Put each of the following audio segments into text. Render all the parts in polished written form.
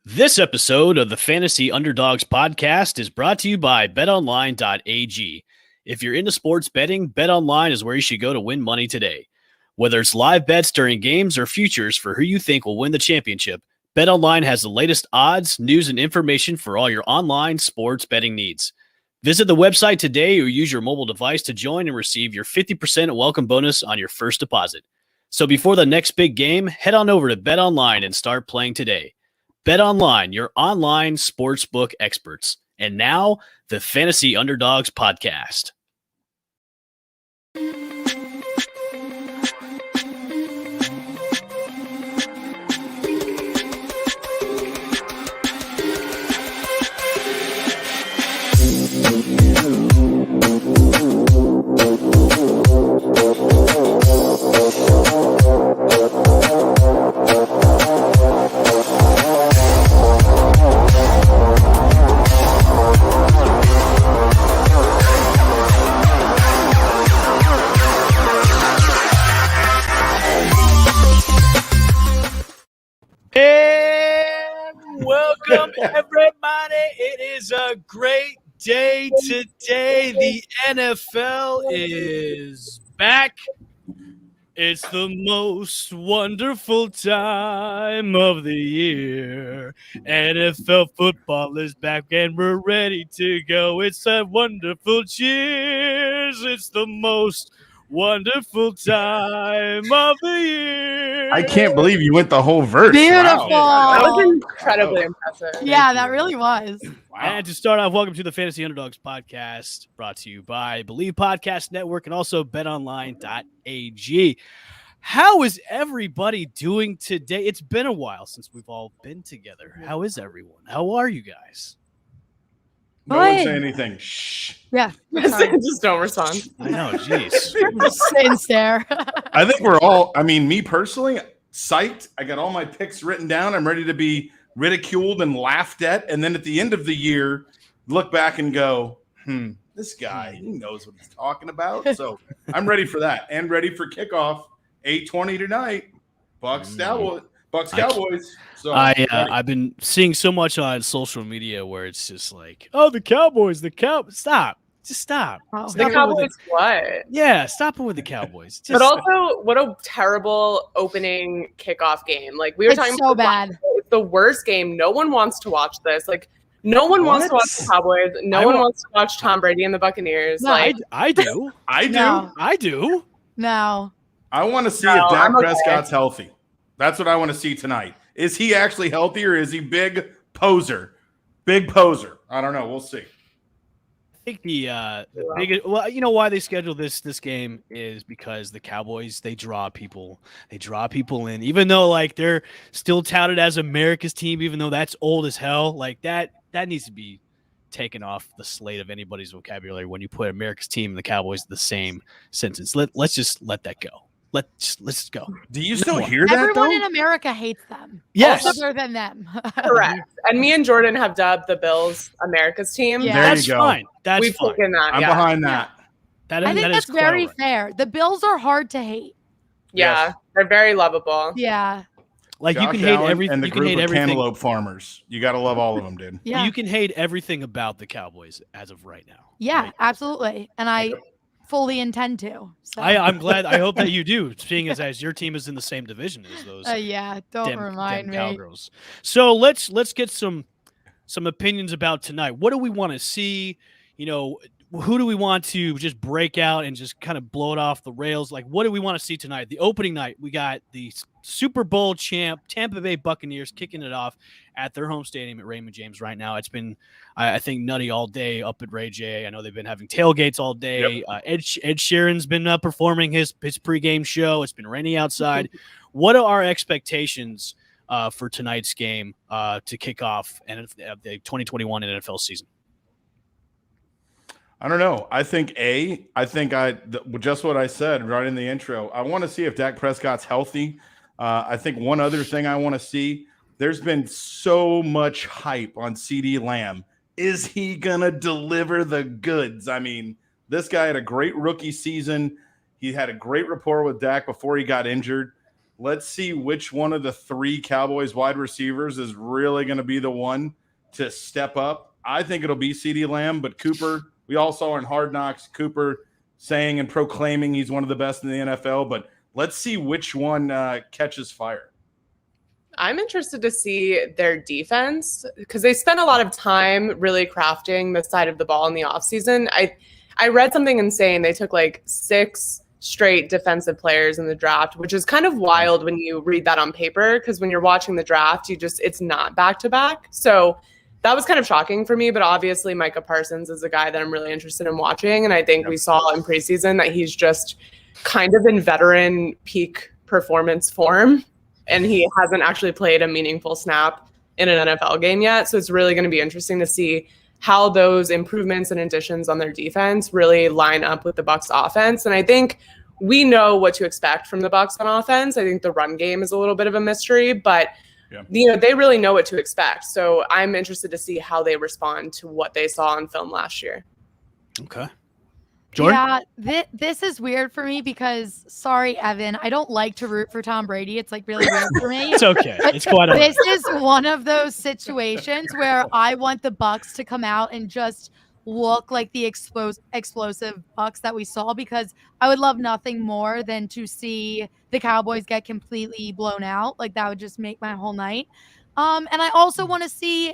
This episode of the Fantasy Underdogs podcast is brought to you by betonline.ag. If you're into sports betting, BetOnline is where you should go to win money today. Whether it's live bets during games or futures for who you think will win the championship, BetOnline has the latest odds, news, and information for all your online sports betting needs. Visit the website today or use your mobile device to join and receive your 50% welcome bonus on your first deposit. So before the next big game, head on over to BetOnline and start playing today. BetOnline, your online sportsbook experts. And now, the Fantasy Underdogs podcast. And welcome, everybody. It is a great day today. The NFL is back. It's the most wonderful time of the year. NFL football is back and we're ready to go. It's a wonderful cheers. It's the most wonderful time of the year. I can't believe you went the whole verse. Beautiful. Wow. That was incredibly impressive. Yeah, that really was. Wow. And to start off, welcome to the Fantasy Underdogs podcast, brought to you by Believe Podcast Network and also betonline.ag. How is everybody doing today? It's been a while since we've all been together. How is everyone? How are you guys? No one say anything. Shh. Yeah. Just don't respond. I know, jeez. Just sit and stare. I think we're all, me personally, psyched. I got all my picks written down. I'm ready to be ridiculed and laughed at. And then at the end of the year, look back and go, this guy, he knows what he's talking about. So I'm ready for that and ready for kickoff 8:20 tonight. Bucs Cowboys. So I've been seeing so much on social media where it's just like, oh, the Cowboys. Stop. Just stop. Oh. The Cowboys what? Yeah, stop it with the Cowboys. But also, what a terrible opening kickoff game. Like, we were It's talking so about bad. It's the worst game. No one wants to watch this. Like, no one wants to watch the Cowboys. No one wants to watch Tom Brady and the Buccaneers. No, like, I do. I do. No. I do. No. I want to see No, if Dak I'm okay. Prescott's healthy. That's what I want to see tonight. Is he actually healthy or is he big poser? Big poser. I don't know. We'll see. I think the biggest, well, you know why they scheduled this game is because the Cowboys, they draw people in, even though like they're still touted as America's team, even though that's old as hell. Like that needs to be taken off the slate of anybody's vocabulary when you put America's team and the Cowboys in the same sentence. Let's just let that go. Let's go. Do you still hear that Everyone though? in America hates them. Yes. Other than them. correct. And me and Jordan have dubbed the Bills America's team. Yeah. There That's you go. fine. That's We've fine. taken that. I'm yeah. behind that. I think that's very fair. The Bills are hard to hate. Yeah. Yes. They're very lovable. Yeah. Like Josh you can hate Allen everything. and the You can group hate of everything. cantaloupe farmers. You got to love all of them, dude. Yeah. You can hate everything about the Cowboys as of right now. Yeah, Like, absolutely. And I fully intend to. So. I'm glad. I hope that you do, seeing as your team is in the same division as those. Yeah, don't remind me. Cowgirls. So let's get some opinions about tonight. What do we want to see? You know, who do we want to just break out and just kind of blow it off the rails? Like, what do we want to see tonight? The opening night, we got the Super Bowl champ Tampa Bay Buccaneers kicking it off at their home stadium at Raymond James right now. It's been, I think, nutty all day up at Ray J. I know they've been having tailgates all day. Yep. Ed Sheeran's been performing his pregame show. It's been rainy outside. What are our expectations for tonight's game to kick off and the 2021 NFL season? I don't know. I think just what I said right in the intro. I want to see if Dak Prescott's healthy. I think one other thing I want to see, there's been so much hype on CD Lamb. Is he going to deliver the goods? I mean, this guy had a great rookie season. He had a great rapport with Dak before he got injured. Let's see which one of the 3 Cowboys wide receivers is really going to be the one to step up. I think it'll be CeeDee Lamb, but Cooper, we all saw in Hard Knocks, Cooper saying and proclaiming he's one of the best in the NFL, but let's see which one catches fire. I'm interested to see their defense because they spent a lot of time really crafting the side of the ball in the offseason. I read something insane. They took like 6 straight defensive players in the draft, which is kind of wild when you read that on paper, because when you're watching the draft, it's not back to back. So that was kind of shocking for me, but obviously Micah Parsons is a guy that I'm really interested in watching. And I think we saw in preseason that he's just kind of in veteran peak performance form, and he hasn't actually played a meaningful snap in an NFL game yet. So it's really going to be interesting to see how those improvements and additions on their defense really line up with the Bucs offense. And I think we know what to expect from the Bucs on offense. I think the run game is a little bit of a mystery, but they really know what to expect. So I'm interested to see how they respond to what they saw on film last year. Okay. Jordan? Yeah, this is weird for me because, sorry, Evan, I don't like to root for Tom Brady. It's like really weird for me. It's okay. It's quite all right. This is one of those situations where I want the Bucs to come out and just look like the explosive Bucs that we saw, because I would love nothing more than to see the Cowboys get completely blown out. Like, that would just make my whole night. And I also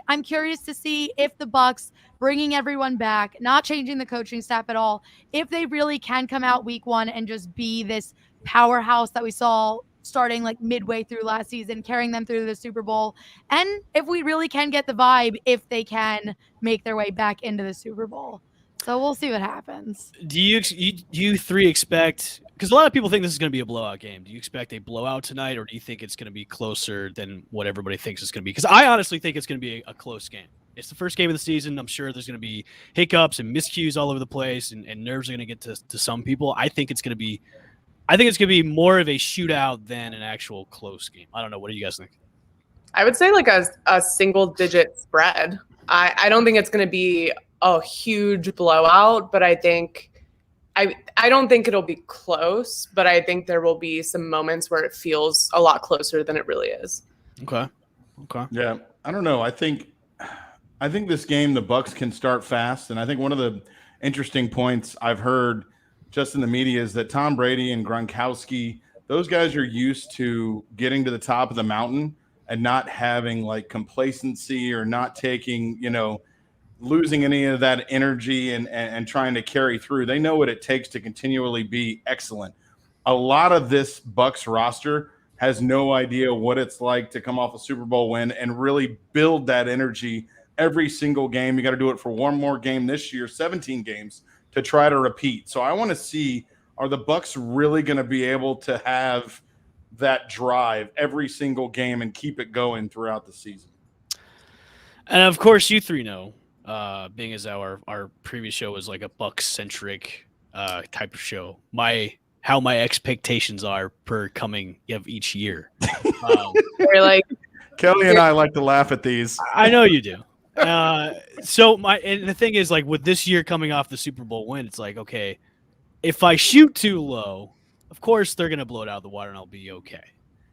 I'm curious to see if the Bucs, bringing everyone back, not changing the coaching staff at all, if they really can come out week 1 and just be this powerhouse that we saw starting like midway through last season, carrying them through the Super Bowl. And if we really can get the vibe, if they can make their way back into the Super Bowl. So we'll see what happens. Do you 3 expect, because a lot of people think this is going to be a blowout game. Do you expect a blowout tonight, or do you think it's going to be closer than what everybody thinks it's going to be? Because I honestly think it's going to be a close game. It's the first game of the season. I'm sure there's going to be hiccups and miscues all over the place, and nerves are going to get to some people. I think it's going to be more of a shootout than an actual close game. I don't know. What do you guys think? I would say like a single-digit spread. I don't think it's going to be a huge blowout, but I don't think it'll be close, but I think there will be some moments where it feels a lot closer than it really is. Okay. Yeah, I don't know. I think this game, the Bucs can start fast, and I think one of the interesting points I've heard just in the media is that Tom Brady and Gronkowski, those guys are used to getting to the top of the mountain and not having like complacency or not taking, losing any of that energy and trying to carry through. They know what it takes to continually be excellent. A lot of this Bucs roster has no idea what it's like to come off a Super Bowl win and really build that energy every single game. You got to do it for one more game this year, 17 games, to try to repeat. So I want to see, are the Bucs really going to be able to have that drive every single game and keep it going throughout the season? And of course, you 3 know, being as our previous show was like a Bucs-centric type of show, how my expectations are per coming of each year. They're like, Kelly and I like to laugh at these. I know you do. And the thing is, like, with this year coming off the Super Bowl win, it's like, okay, if I shoot too low, of course they're gonna blow it out of the water and I'll be okay.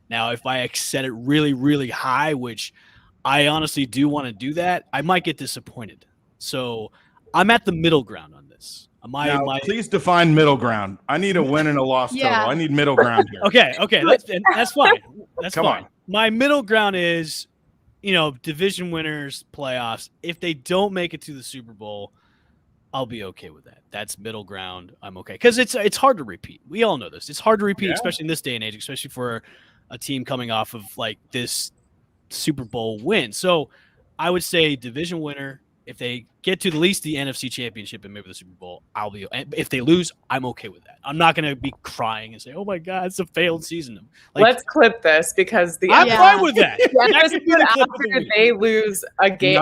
Now, if I set it really, really high, which I honestly do want to do that, I might get disappointed. So I'm at the middle ground on this. Please define middle ground. I need a win and a loss total. I need middle ground here. Okay, that's fine. That's Come fine. on. My middle ground is, division winners, playoffs. If they don't make it to the Super Bowl, I'll be okay with that. That's middle ground. I'm okay. Because it's hard to repeat. We all know this. It's hard to repeat, especially in this day and age, especially for a team coming off of like this Super Bowl win. So I would say division winner. If they get to at least the NFC Championship and maybe the Super Bowl, I'll be. If they lose, I'm okay with that. I'm not going to be crying and say, "Oh my God, it's a failed season." Like, let's clip this because I'm fine with that. After they lose a game,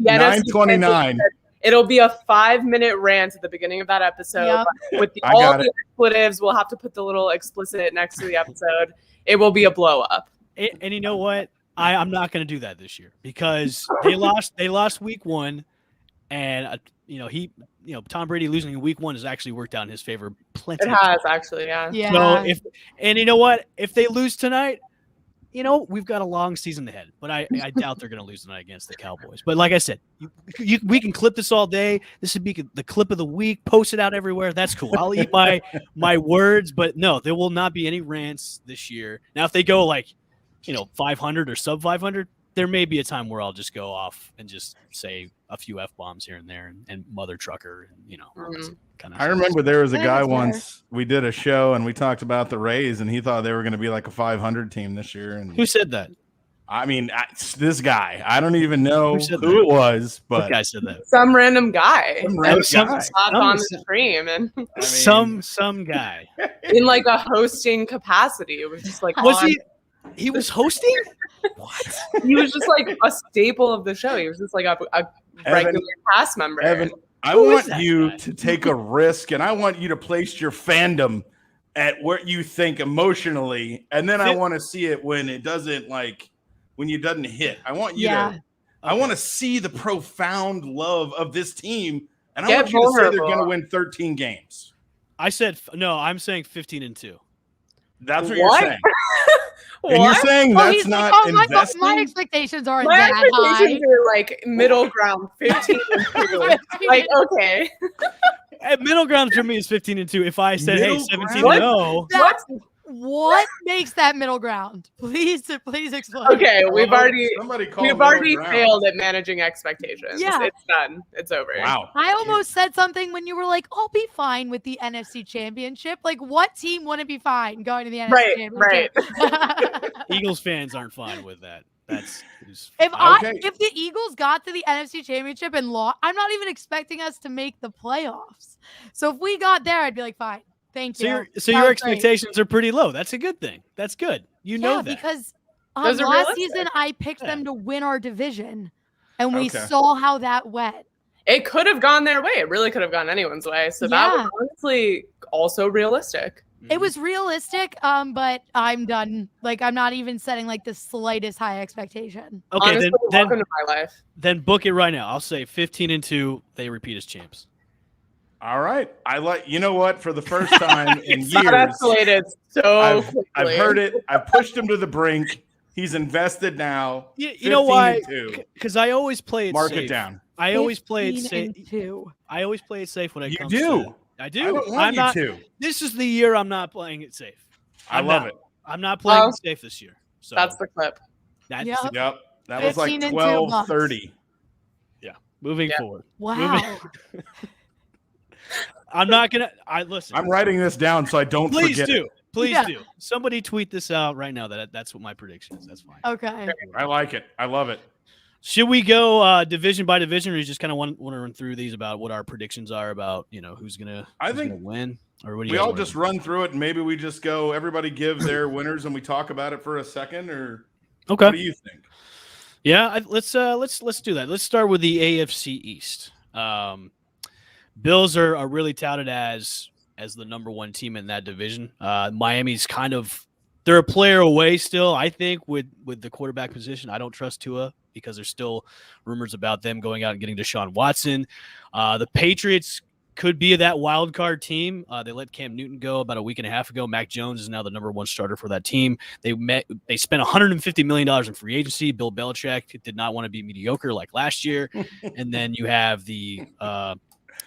9:29. It'll be a 5-minute rant at the beginning of that episode with all the expletives. We'll have to put the little explicit next to the episode. It will be a blow up. And you know what? I'm not going to do that this year because they lost week 1, and Tom Brady losing in week 1 has actually worked out in his favor plenty. It has actually, yeah. Yeah. So you know what? If they lose tonight, we've got a long season ahead, but I doubt they're going to lose tonight against the Cowboys. But like I said, we can clip this all day. This would be the clip of the week. Post it out everywhere. That's cool. I'll eat my words, but no, there will not be any rants this year. Now, if they go 500 or sub 500, there may be a time where I'll just go off and just say a few F-bombs here and there and mother trucker and kind of. I remember there was a Yeah, guy that's fair. once, we did a show and we talked about the Rays and he thought they were going to be like a 500 team this year. And Who said that? I mean, this guy, I don't even know Who said who that? it was, What but guy said that? Some random guy some random some- guy. hopped on the stream and I mean, Some guy. in like a hosting capacity. It was just like Was on- he was hosting? What? he was just like a staple of the show. He was just like a regular cast member. Evan, I Who is want that you guy? to take a risk and I want you to place your fandom at what you think emotionally. And then I want to see it when it doesn't when you doesn't hit. I want you Yeah. to, I want to see the profound love of this team. And I Get want you to say they're vulnerable. going to win 13 games. I said no. I'm saying 15-2. That's what, What? you're saying. And you're What? saying Well, that's he's like, not my investing? expectations aren't My that high. expectations are like middle ground, 15 and 2. Like, okay. Middle ground for me is 15-2. If I said, hey, Middle 17-0, That's what makes that middle ground? Please explain. Okay, we've already Somebody call failed at managing expectations. Yeah. It's done. It's over. Wow. I almost said something when you were like, I'll be fine with the NFC Championship. Like, what team wouldn't be fine going to the NFC Right, Championship? Eagles fans aren't fine with that. That's If the Eagles got to the NFC Championship and lost, I'm not even expecting us to make the playoffs. So if we got there, I'd be like, fine, thank you. so your That was great. expectations are pretty low. That's a good thing. That's good. You know Yeah, that. because Those are last realistic. season I picked them to win our division, and we Okay. saw how that went. It could have gone their way. It really could have gone anyone's way. So that Yeah. was honestly also realistic. It was realistic, but I'm done. Like, I'm not even setting like the slightest high expectation. Okay, Honestly, then welcome to my life. then book it right now. I'll say 15-2. They repeat as champs. All right. You know what? For the first time in That years, escalated so quickly. I've heard it. I've pushed him to the brink. He's invested now. You know why? 15-2. Because I always play it Mark safe. it down. I always play it safe. 15-2. I always play it safe when it You comes do. to I do. I don't want I'm you not, to. This is the year I'm not playing it safe. I love it. I'm not playing Well, it safe this year. So That's the clip. that's Yep. Yep. That was like 15-2 12-30. moving Yeah. forward. Wow. I'm not gonna. Listen. I'm writing this down so I don't Please forget. do. Please Yeah. do. Somebody tweet this out right now. That's what my prediction is. That's fine. Okay. I like it. I love it. Should we go division by division, or you just kind of want to run through these about what our predictions are about who's gonna win, or what do you We guys all wanna just do? run through it and maybe we just go, everybody give their winners and we talk about it for a second, or Okay. what do you think? Yeah, let's do that. Let's start with the AFC East. Bills are really touted as the number one team in that division. Miami's they're a player away still, I think, with the quarterback position. I don't trust Tua because there's still rumors about them going out and getting Deshaun Watson. The Patriots could be that wild card team. They let Cam Newton go about a week and a half ago. Mac Jones is now the number one starter for that team. They spent $150 million in free agency. Bill Belichick did not want to be mediocre like last year. And then you have the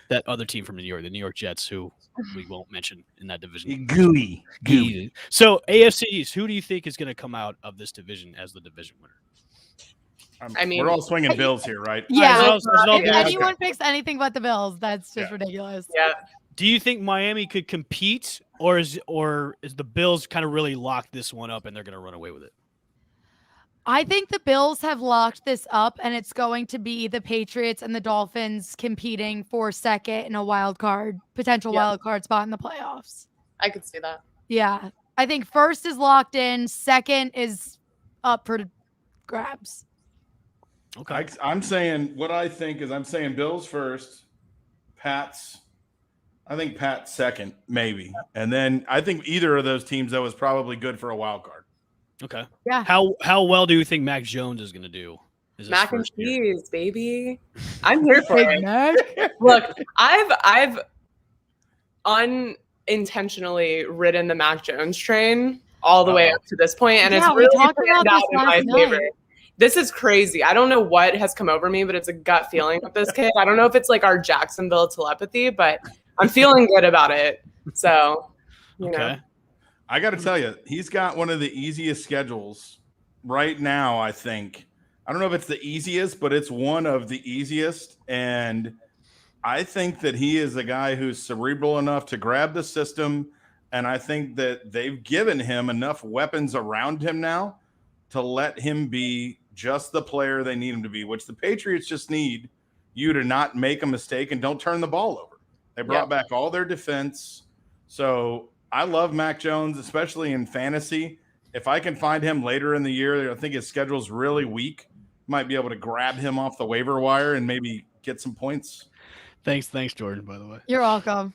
that other team from New York, the New York Jets, who we won't mention in that division. Gooey. So AFC East, who do you think is going to come out of this division as the division winner? I mean- we're all swinging Bills here, right? Yeah. Is it all If Bills? anyone picks anything but the Bills, that's just Yeah. ridiculous. Yeah. Do you think Miami could compete, or is the Bills kind of really locked this one up and they're going to run away with it? I think the Bills have locked this up, and it's going to be the Patriots and the Dolphins competing for second in a potential Yeah. wild card spot in the playoffs. I could see that. Yeah. I think first is locked in, second is up for grabs. Okay. I'm saying what I think is I'm saying Bills first, I think Pat's second, maybe. And then I think either of those teams, though, is probably good for a wild card. Okay. Yeah. How well do you think Mac Jones is going to do Is his Mac and first year. cheese, baby. I'm here for Big it. Mac. Look, I've unintentionally ridden the Mac Jones train all the way up to this point, and Yeah, it's we really talked about panned out this in my last favor. night. This is crazy. I don't know what has come over me, but it's a gut feeling with this kid. I don't know if it's like our Jacksonville telepathy, but I'm feeling good about it. So, you know. I got to tell you, he's got one of the easiest schedules right now, I think. I don't know if it's the easiest, but it's one of the easiest. And I think that he is a guy who's cerebral enough to grab the system. And I think that they've given him enough weapons around him now to let him be just the player they need him to be, which the Patriots just need you to not make a mistake and don't turn the ball over. They brought back all their defense. So I love Mac Jones, especially in fantasy. If I can find him later in the year, I think his schedule's really weak. Might be able to grab him off the waiver wire and maybe get some points. Thanks, Jordan. By the way, You're welcome.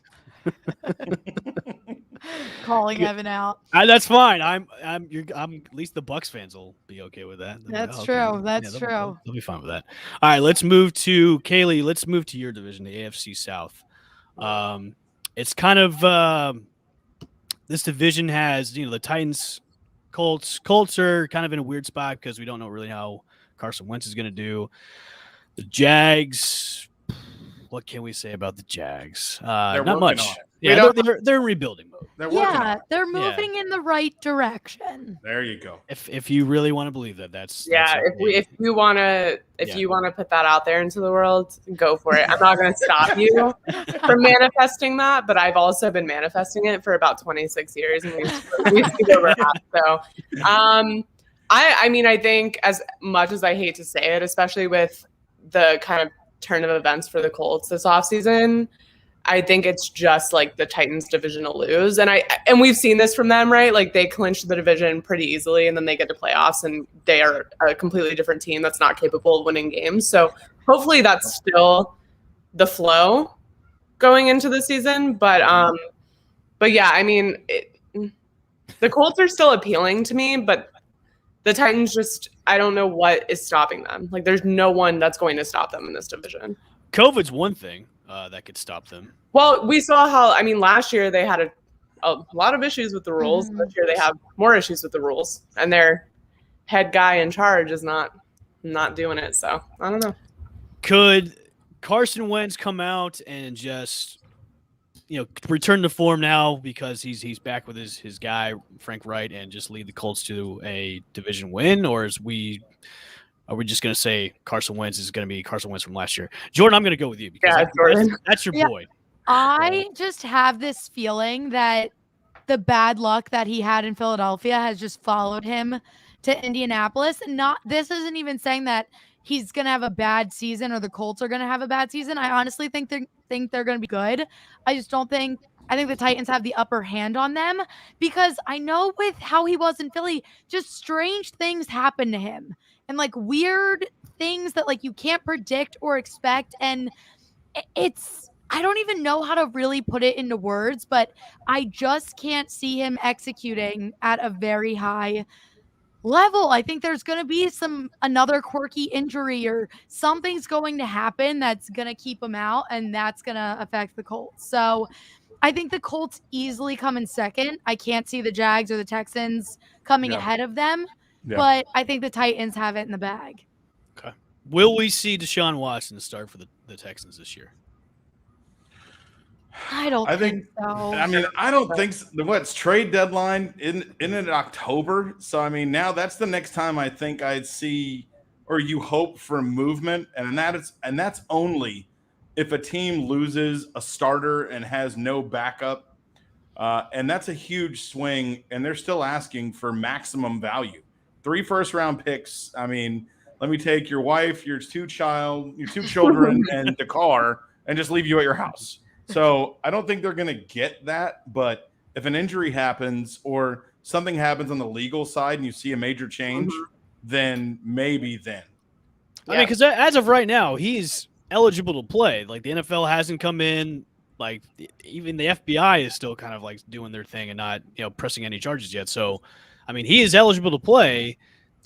Calling Evan out. that's fine. I'm at least the Bucs fans will be okay with that. That's true. That's true. They'll be fine with that. All right, let's move to Kaylee. Let's move to your division, the AFC South. It's kind of this division has the Titans, Colts. Colts are kind of in a weird spot because we don't know really how Carson Wentz is going to do. The Jags. What can we say about the Jags? Not much. Yeah, they're in rebuilding mode. They're moving in the right direction. There you go. If you really want to believe that, that's if you want to put that out there into the world, go for it. I'm not going to stop you from manifesting that, but I've also been manifesting it for about 26 years, and we see where we're at. So, I mean, I think as much as I hate to say it, especially with the kind of turn of events for the Colts this offseason, I think it's just like the Titans division to lose. And we've seen this from them, right? Like they clinched the division pretty easily and then they get to playoffs and they are a completely different team that's not capable of winning games. So hopefully that's still the flow going into the season. But yeah, I mean, the Colts are still appealing to me, but the Titans just, I don't know what is stopping them. Like there's no one that's going to stop them in this division. COVID's one thing that could stop them. Well, we saw how, I mean, last year they had a lot of issues with the rules. This year they have more issues with the rules, and their head guy in charge is not doing it. So I don't know. Could Carson Wentz come out and just return to form now because he's back with his guy Frank Wright and just lead the Colts to a division win, or are we just going to say Carson Wentz is going to be Carson Wentz from last year? Jordan, I'm going to go with you because that's your boy. I just have this feeling that the bad luck that he had in Philadelphia has just followed him to Indianapolis. And this isn't even saying that he's going to have a bad season or the Colts are going to have a bad season. I honestly think they're going to be good. I just don't think – I think the Titans have the upper hand on them because I know with how he was in Philly, just strange things happen to him and like weird things that like you can't predict or expect. And it's – I don't even know how to really put it into words, but I just can't see him executing at a very high level. I think there's going to be another quirky injury or something's going to happen that's going to keep him out, and that's going to affect the Colts. So I think the Colts easily come in second. I can't see the Jags or the Texans coming ahead of them, but I think the Titans have it in the bag. Okay. Will we see Deshaun Watson start for the Texans this year? I don't think so. I mean, I don't think so. What's trade deadline in October? So I mean, now that's the next time I think I'd see or you hope for movement, and that's only if a team loses a starter and has no backup, and that's a huge swing. And they're still asking for maximum value, 3 first-round picks. I mean, let me take your wife, your 2 children, and the car, and just leave you at your house. So I don't think they're going to get that, but if an injury happens or something happens on the legal side and you see a major change, then maybe then. I mean, because as of right now, he's eligible to play. Like the NFL hasn't come in, like even the FBI is still kind of like doing their thing and not pressing any charges yet. So, I mean, he is eligible to play.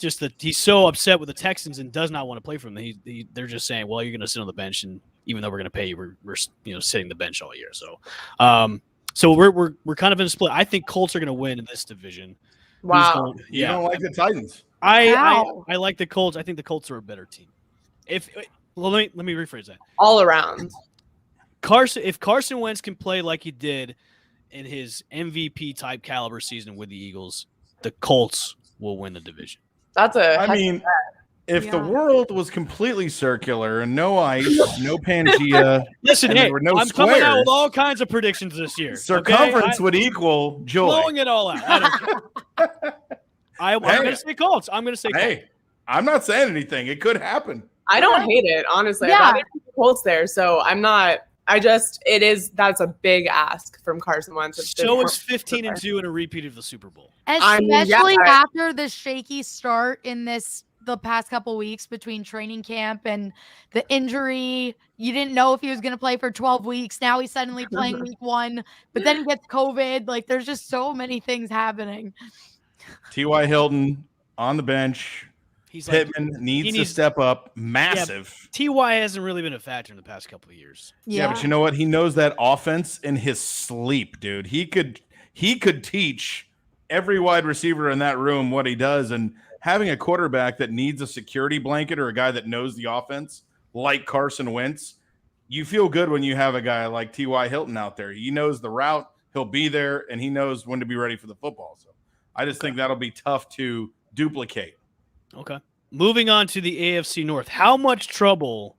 just that he's so upset with the Texans and does not want to play for them. They're just saying, well, you're going to sit on the bench, and even though we're going to pay you, we're sitting the bench all year. So, so we're kind of in a split. I think Colts are going to win in this division. Wow. You don't like the Titans. I like the Colts. I think the Colts are a better team. Let me rephrase that. All around. If Carson Wentz can play like he did in his MVP type caliber season with the Eagles, the Colts will win the division. If the world was completely circular and no ice, no Pangea, listen, hey, there were no I'm squares, coming out with all kinds of predictions this year. Circumference would equal joy. Blowing it all out. I don't care. I'm going to say Colts. Hey, I'm not saying anything. It could happen. I don't hate it, honestly. Yeah. I'd rather keep the Colts there, so I'm not. That's a big ask from Carson Wentz. So it's 15-2 and a repeat of the Super Bowl. Especially after the shaky start in the past couple weeks between training camp and the injury. You didn't know if he was going to play for 12 weeks. Now he's suddenly playing week 1, but then he gets COVID. Like, there's just so many things happening. T.Y. Hilton on the bench. Pittman needs to step up. Massive. Yeah, T.Y. hasn't really been a factor in the past couple of years. Yeah, but you know what? He knows that offense in his sleep, dude. He could teach every wide receiver in that room what he does. And having a quarterback that needs a security blanket or a guy that knows the offense, like Carson Wentz, you feel good when you have a guy like T.Y. Hilton out there. He knows the route. He'll be there, and he knows when to be ready for the football. So I just think that'll be tough to duplicate. Okay. Moving on to the AFC North. How much trouble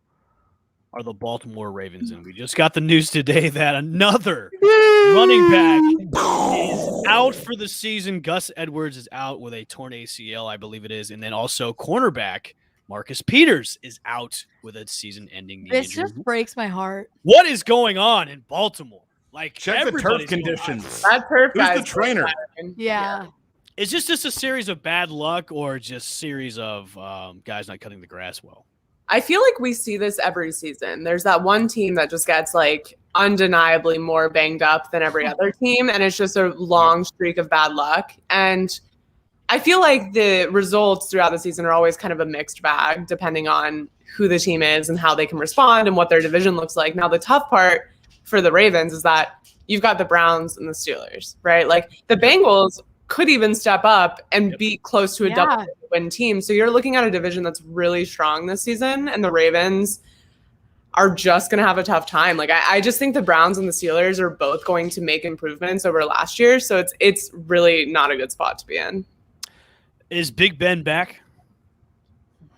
are the Baltimore Ravens in? We just got the news today that another running back is out for the season. Gus Edwards is out with a torn ACL, I believe it is. And then also cornerback Marcus Peters is out with a season-ending knee This injury. just breaks my heart. What is going on in Baltimore? Like, check the turf conditions. That turf Who's guy's the trainer? Yeah. Is this just a series of bad luck or just series of guys not cutting the grass well? I feel like we see this every season. There's that one team that just gets like undeniably more banged up than every other team, and it's just a long streak of bad luck. And I feel like the results throughout the season are always kind of a mixed bag, depending on who the team is and how they can respond and what their division looks like. Now, the tough part for the Ravens is that you've got the Browns and the Steelers, right? Like the Bengals could even step up and be close to a double win team. So you're looking at a division that's really strong this season, and the Ravens are just going to have a tough time. Like I just think the Browns and the Steelers are both going to make improvements over last year. So it's really not a good spot to be in. Is Big Ben back?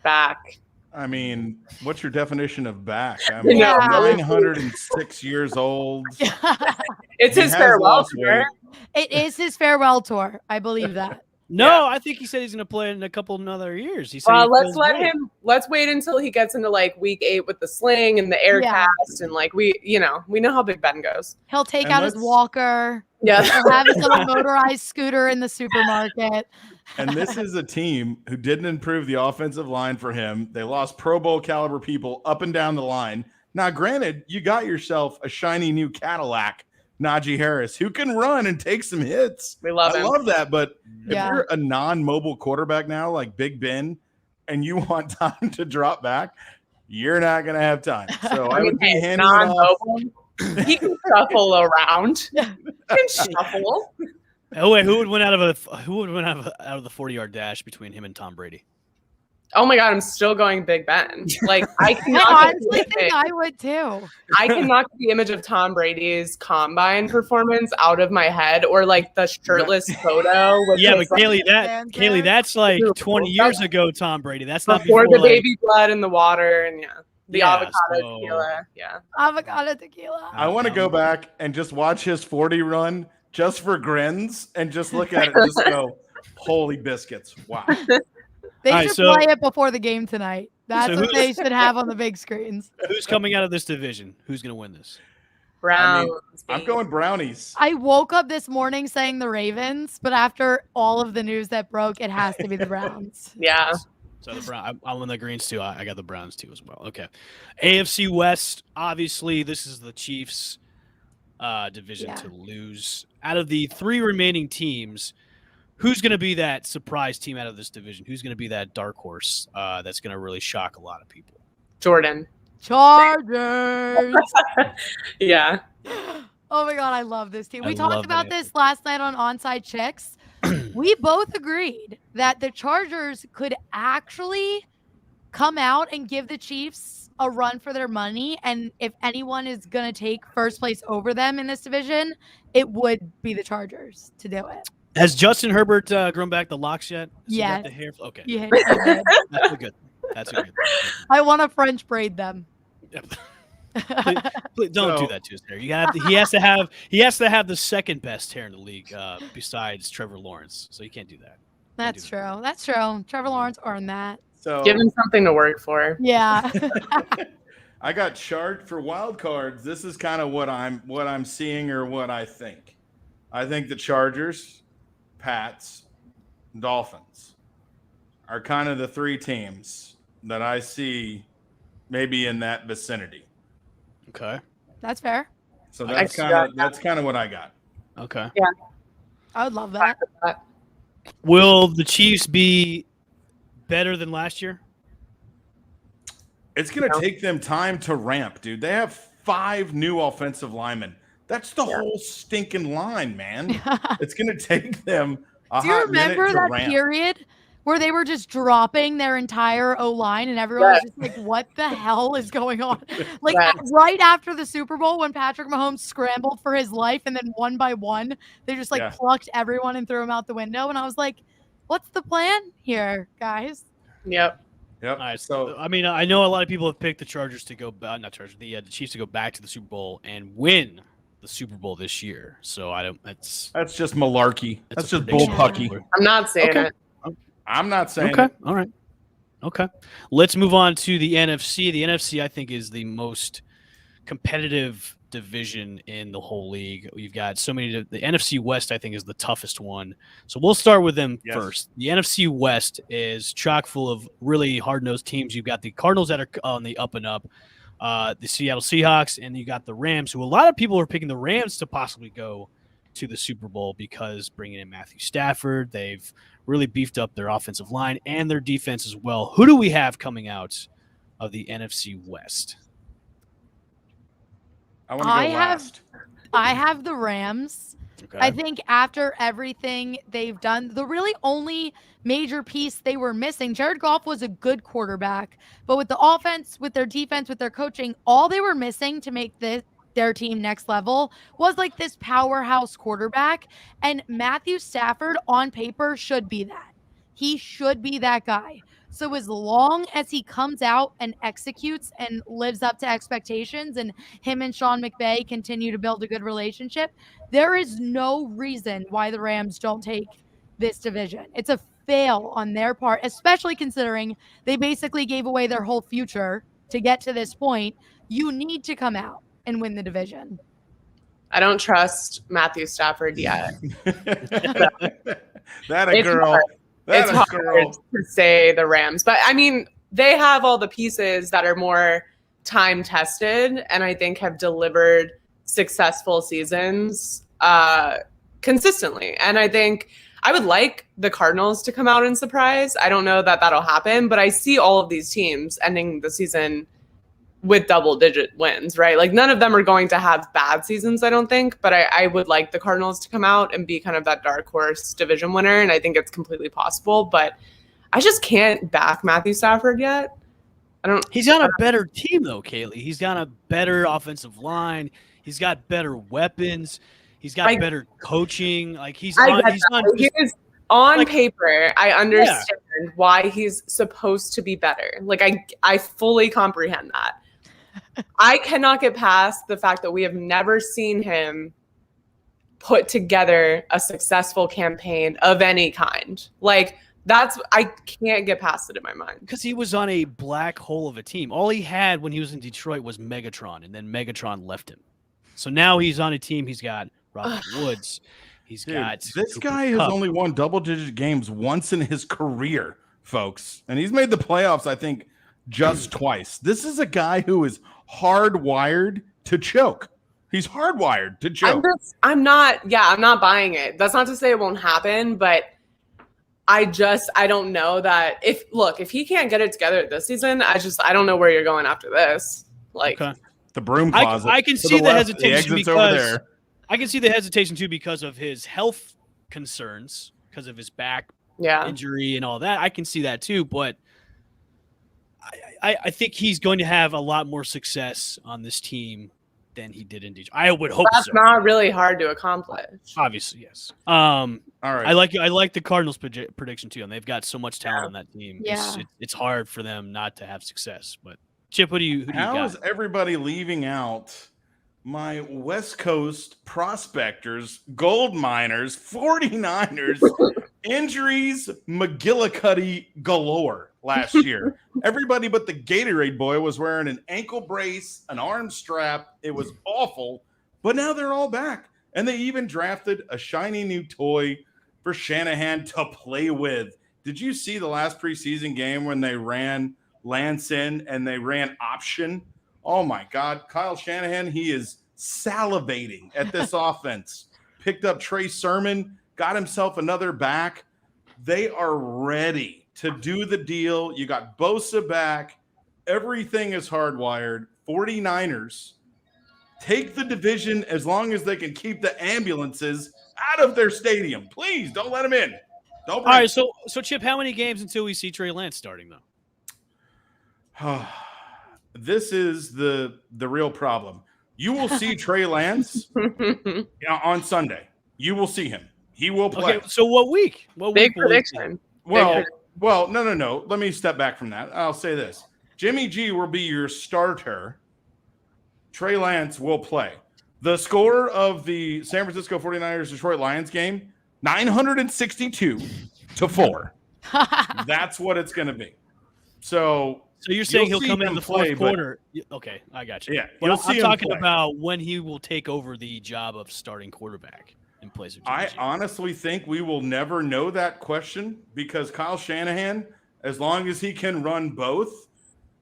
Back. I mean, what's your definition of back? I mean, 906 years old. It's his farewell tour. It is his farewell tour. I believe that. No, I think he said he's going to play in a couple other years. He said let's wait until he gets into like week 8 with the sling and the air cast, and like we know how Big Ben goes. He'll take out his walker. Yeah, he'll have his little motorized scooter in the supermarket. And this is a team who didn't improve the offensive line for him. They lost Pro Bowl caliber people up and down the line. Now, granted, you got yourself a shiny new Cadillac, Najee Harris, who can run and take some hits. We love him. I love that. But if you're a non-mobile quarterback now, like Big Ben, and you want time to drop back, you're not going to have time. So I would be handing non-mobile. He can shuffle around. He can shuffle. Oh wait, who would win out of the 40-yard dash between him and Tom Brady? Oh my God, I'm still going Big Ben. Like I cannot honestly think I would too. I cannot get the image of Tom Brady's combine performance out of my head, or like the shirtless photo. With but Kaylee, that's like 20 years ago. Tom Brady. That's not before the baby blood in the water and the avocado tequila. Yeah, avocado tequila. I want to go back and just watch his 40 run just for grins and just look at it and just go, holy biscuits! Wow. They should play it before the game tonight. That's what they should have on the big screens. Who's coming out of this division? Who's going to win this? Browns. I'm going Brownies. I woke up this morning saying the Ravens, but after all of the news that broke, it has to be the Browns. Yeah. So the Browns. I'm on the Greens too. I got the Browns too as well. Okay. AFC West. Obviously, this is the Chiefs' division to lose. Out of the 3 remaining teams, Who's going to be that surprise team out of this division? Who's going to be that dark horse that's going to really shock a lot of people? Jordan. Chargers. Yeah. Oh my God, I love this team. I We love talked that about answer. this last night on Onside Chicks. We both agreed that the Chargers could actually come out and give the Chiefs a run for their money. And if anyone is going to take first place over them in this division, it would be the Chargers to do it. Has Justin Herbert grown back the locks yet? Has he got Yes. the hair? Okay. Yeah, he did. That's a good. That's a good. I want to French braid them. Yep. Please don't do So- that to his hair. You have to, he has to have the second best hair in the league besides Trevor Lawrence. So you can't do that. That's true. That's true. Trevor Lawrence earned that. So Give him something to work for. Yeah. I got chart for wild cards. This is kind of what I'm seeing or what I think. I think the Chargers, Pats, Dolphins are kind of the three teams that I see maybe in that vicinity. Okay. That's fair. So I that's see kind of what I got. Okay. I would love that. Will the Chiefs be better than last year? It's going to take them time to ramp, dude. They have 5 new offensive linemen. That's the whole stinking line, man. It's going to take them a Do you hot minute remember to that ramp. period where they were just dropping their entire O-line and everyone was just like, what the hell is going on? Like Yes. right after the Super Bowl when Patrick Mahomes scrambled for his life and then one by one, they just like Yeah. plucked everyone and threw them out the window. And I was like, what's the plan here, guys? Yep. Yep. All right. So I mean, I know a lot of people have picked the Chargers to go, not Chargers, the Chiefs to go back to the Super Bowl and win the Super Bowl this year. So I don't. That's that's just malarkey. That's a just prediction. bullpucky. I'm not saying Okay. it. I'm not saying okay. it. All right. Okay. Let's move on to the NFC. The NFC, I think, is the most competitive division in the whole league. We've got so many. The NFC West, I think, is the toughest one. So we'll start with them Yes. first. The NFC West is chock full of really hard-nosed teams. You've got the Cardinals that are on the up and up, the Seattle Seahawks, and you got the Rams, who a lot of people are picking the Rams to possibly go to the Super Bowl because bringing in Matthew Stafford, they've really beefed up their offensive line and their defense as well. Who do we have coming out of the NFC West? I want to go last. I have the Rams. Okay. I think after everything they've done, the really only major piece they were missing, Jared Goff was a good quarterback, but with the offense, with their defense, with their coaching, all they were missing to make their team next level was like this powerhouse quarterback. And Matthew Stafford on paper should be that. He should be that guy. So as long as he comes out and executes and lives up to expectations and him and Sean McVay continue to build a good relationship, there is no reason why the Rams don't take this division. It's a fail on their part, especially considering they basically gave away their whole future to get to this point. You need to come out and win the division. I don't trust Matthew Stafford yet. That a It's girl. hard. That It's a hard girl. to say the Rams, but I mean, they have all the pieces that are more time tested and I think have delivered successful seasons consistently. And I think I would like the Cardinals to come out and surprise. I don't know that that'll happen, but I see all of these teams ending the season with double-digit wins, right? Like none of them are going to have bad seasons, I don't think, but I would like the Cardinals to come out and be kind of that dark horse division winner, and I think it's completely possible, but I just can't back Matthew Stafford yet. He's got a better team, though, Kaylee. He's got a better offensive line. He's got better weapons. He's got better coaching. Like he's on on paper, I understand why he's supposed to be better. Like I fully comprehend that. I cannot get past the fact that we have never seen him put together a successful campaign of any kind. Like I can't get past it in my mind. because he was on a black hole of a team. All he had when he was in Detroit was Megatron, and then Megatron left him. So now he's on a team. He's got Robert Woods. He's Dude, got this Cooper guy has Kupp. only won double-digit games once in his career, folks, and he's made the playoffs, I think, just twice. This is a guy who is hardwired to choke. He's hardwired to choke. I'm not buying it. That's not to say it won't happen, but I don't know that if he can't get it together this season, I don't know where you're going after this. Like the broom closet. I can to see the left, hesitation exit's over because there. I can see the hesitation too because of his health concerns, because of his back injury and all that. I can see that too, but I think he's going to have a lot more success on this team than he did in Detroit. I would hope that's so. not really hard to accomplish. Obviously, yes. All right. I like the Cardinals prediction too, and they've got so much talent on that team. Yeah. It's hard for them not to have success. But Chip, who do you got? How is everybody leaving out my West Coast prospectors, gold miners, 49ers, injuries, McGillicuddy galore last year? Everybody but the Gatorade boy was wearing an ankle brace, an arm strap. It was awful, but now they're all back. And they even drafted a shiny new toy for Shanahan to play with. Did you see the last preseason game when they ran Lance in and they ran option? Oh my God, Kyle Shanahan, he is salivating at this offense. Picked up Trey Sermon, got himself another back. They are ready to do the deal. You got Bosa back. Everything is hardwired. 49ers take the division as long as they can keep the ambulances out of their stadium. Please don't let them in. Don't bring All right, so Chip, how many games until we see Trey Lance starting though? This is the real problem. You will see Trey Lance on Sunday. You will see him. He will play. Okay, so what week? Big prediction. Well, no. Let me step back from that. I'll say this. Jimmy G will be your starter. Trey Lance will play. The score of the San Francisco 49ers Detroit Lions game, 962-4. That's what it's going to be. So you're saying he'll come in the fourth quarter? Okay, I got you. Yeah, but I'm talking about when he will take over the job of starting quarterback in place of Jimmy G. Honestly think we will never know that question because Kyle Shanahan, as long as he can run both,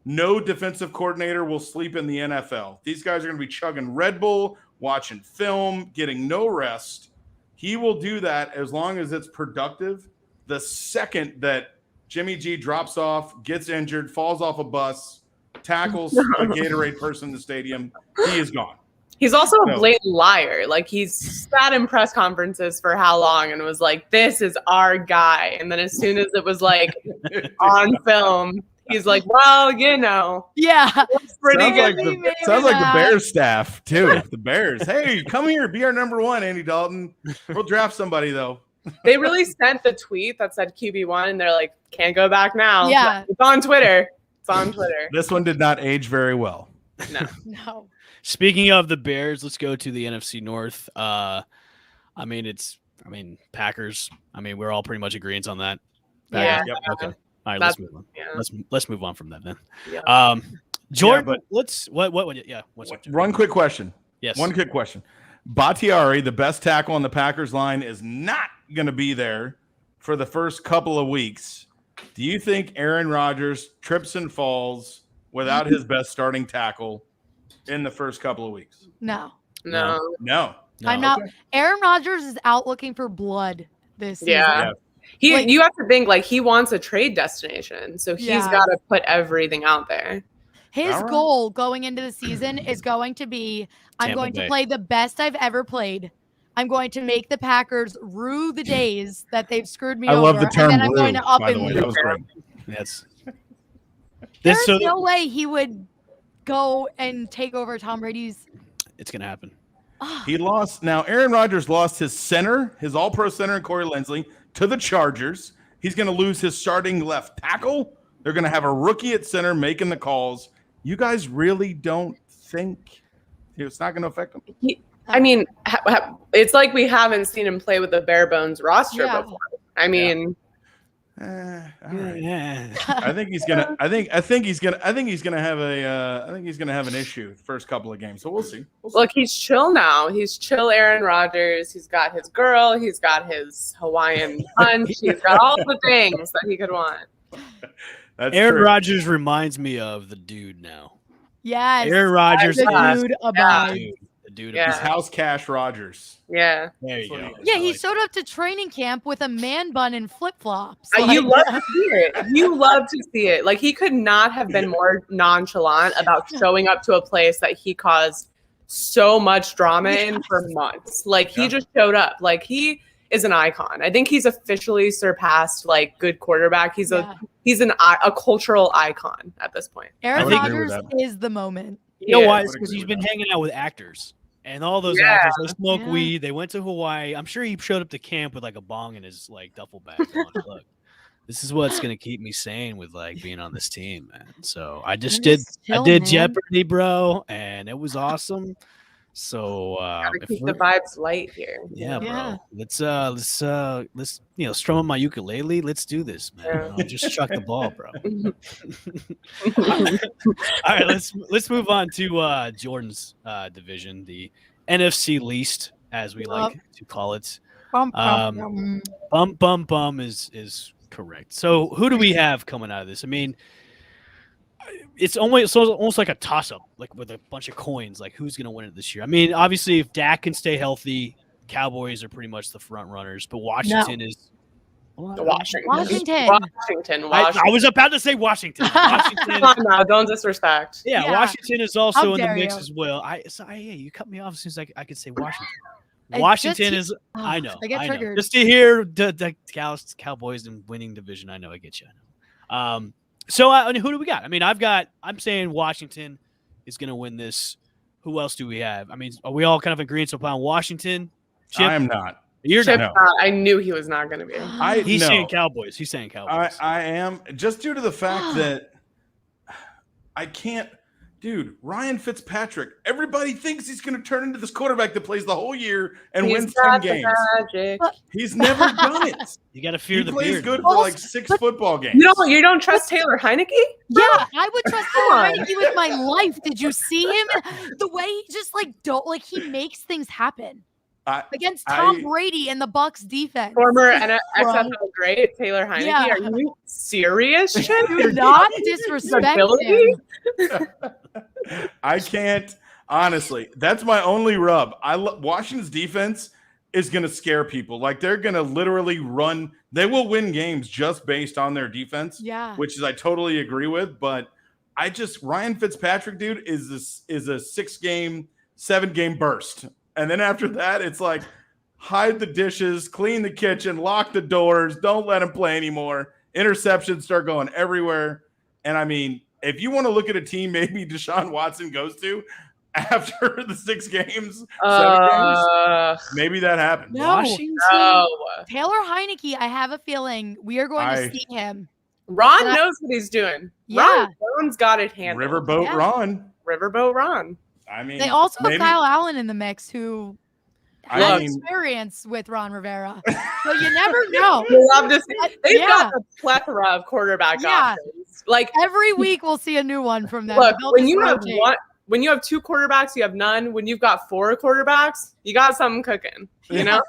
no defensive coordinator will sleep in the NFL. These guys are going to be chugging Red Bull, watching film, getting no rest. He will do that as long as it's productive. The second that Jimmy G drops off, gets injured, falls off a bus, tackles a Gatorade person in the stadium, he is gone. He's also a blatant liar. Like, he's sat in press conferences for how long and was like, this is our guy. And then as soon as it was like on film, he's like, well, you know. Yeah. It's pretty good. Sounds like the Bears staff, too. The Bears. Hey, come here. Be our number one, Andy Dalton. We'll draft somebody, though. They really sent the tweet that said QB1, and they're like, can't go back now. Yeah. It's on Twitter. This one did not age very well. No. Speaking of the Bears, let's go to the NFC North. Packers. We're all pretty much agreeing on that. Yeah. Yep. Okay. All right, let's move on. Yeah. Let's move on from that then. Yeah. Jordan, but what's up? Jordan? One quick question. Yes. One quick question. Bakhtiari, the best tackle on the Packers line, is not going to be there for the first couple of weeks. Do you think Aaron Rodgers trips and falls without his best starting tackle in the first couple of weeks? No. I'm not. Okay. Aaron Rodgers is out looking for blood this season. Yeah. You have to think he wants a trade destination, so he's got to put everything out there. His goal going into the season is going to be, I'm going to play the best I've ever played. I'm going to make the Packers rue the days that they've screwed me over. I love the term and then rue, I'm going to up by the and way. lose. That was great. Yes. There's no way he would go and take over Tom Brady's. It's going to happen. He lost. Now, Aaron Rodgers lost his center, his all-pro center, Corey Linsley, to the Chargers. He's going to lose his starting left tackle. They're going to have a rookie at center making the calls. You guys really don't think it's not going to affect him? It's like we haven't seen him play with a bare bones roster before. All right. I think he's gonna. I think he's gonna have an issue the first couple of games. So we'll see. Look, he's chill now. He's chill, Aaron Rodgers. He's got his girl. He's got his Hawaiian punch. He's got all the things that he could want. Aaron Rodgers reminds me of the dude now. Yes. Aaron Rodgers, the dude about the dude. Yeah. He's House Cash Rogers. Yeah. There you That's what go. he is. Yeah, I he like showed up to training camp with a man bun and flip flops. You love to see it. You love to see it. Like, he could not have been more nonchalant about showing up to a place that he caused so much drama in for months. Like, he just showed up. Like, he is an icon. I think he's officially surpassed like good quarterback. He's a cultural icon at this point. Aaron would agree with Rodgers that. is the moment. You know Yeah. why? I It's would because agree he's with been that. hanging out with actors. And all those Yeah. actors, they smoke Yeah. weed. They went to Hawaii. I'm sure he showed up to camp with like a bong in his like duffel bag. Going, look, this is what's gonna keep me sane with like being on this team, man. So I just I'm did just chill, I did man. Jeopardy, bro, and it was awesome. So Gotta if keep we're- the vibes light here. yeah, bro. Yeah. Let's strum on my ukulele. Let's do this, man. Yeah. I'll just chuck the ball, bro. All right, let's move on to Jordan's division, the NFC least, as we like to call it. Bum, Um, Bum is correct. So who do we have coming out of this? I mean, it's almost like a toss-up, like with a bunch of coins, like who's going to win it this year. I mean, obviously, if Dak can stay healthy, Cowboys are pretty much the front runners, but Washington is Washington. Washington. I was about to say Washington. Washington, Come on now, don't disrespect. yeah, Yeah. Washington is also How in the dare mix you. as well. You cut me off as soon as I could say Washington. I Washington just- is. I know. I get know. triggered. Just to hear the Cowboys in winning division, I know. I get you. I know. So who do we got? I mean, I'm saying Washington is going to win this. Who else do we have? I mean, are we all kind of agreeing upon Washington? Chip, I am not. you're Chip, not. No. I knew he was not going to be. He's no. saying Cowboys. He's saying Cowboys. I am just due to the fact that I can't, dude. Ryan Fitzpatrick. Everybody thinks he's going to turn into this quarterback that plays the whole year and He's wins 10 got the games. magic. He's never done it. You got to fear He the plays beard. good man. for like 6 football games. You don't trust Taylor Heineke? Yeah, I would trust Come Taylor on. Heineke with my life. Did you see him? The way he just he makes things happen against Tom Brady and the Bucs defense. Former XFL great Taylor Heineke. Yeah. Are you serious, Chip? Do not disrespect him. I can't honestly. That's my only rub. Washington's defense is going to scare people. Like they're going to literally run. They will win games just based on their defense. Yeah. Which is I totally agree with. But Ryan Fitzpatrick, dude, is a 6-game, 7-game burst, and then after that, it's like hide the dishes, clean the kitchen, lock the doors, don't let him play anymore. Interceptions start going everywhere, and I mean. If you want to look at a team maybe Deshaun Watson goes to after the 6 games, 7 games, maybe that happens. No. Washington. No. Taylor Heineke, I have a feeling we are going to see him. Ron And knows what he's doing. Yeah. Ron's got it handled. Riverboat Yeah. Ron. Riverboat Ron. I mean, They also have maybe- Kyle Allen in the mix who I has mean- experience with Ron Rivera. But you never know. We love to see. They've Yeah. got a plethora of quarterback Yeah. options. Like, Every week we'll see a new one from them. look, They'll when just you have rotate. when you have 2 quarterbacks, you have none. When you've got 4 quarterbacks, you got something cooking. You know,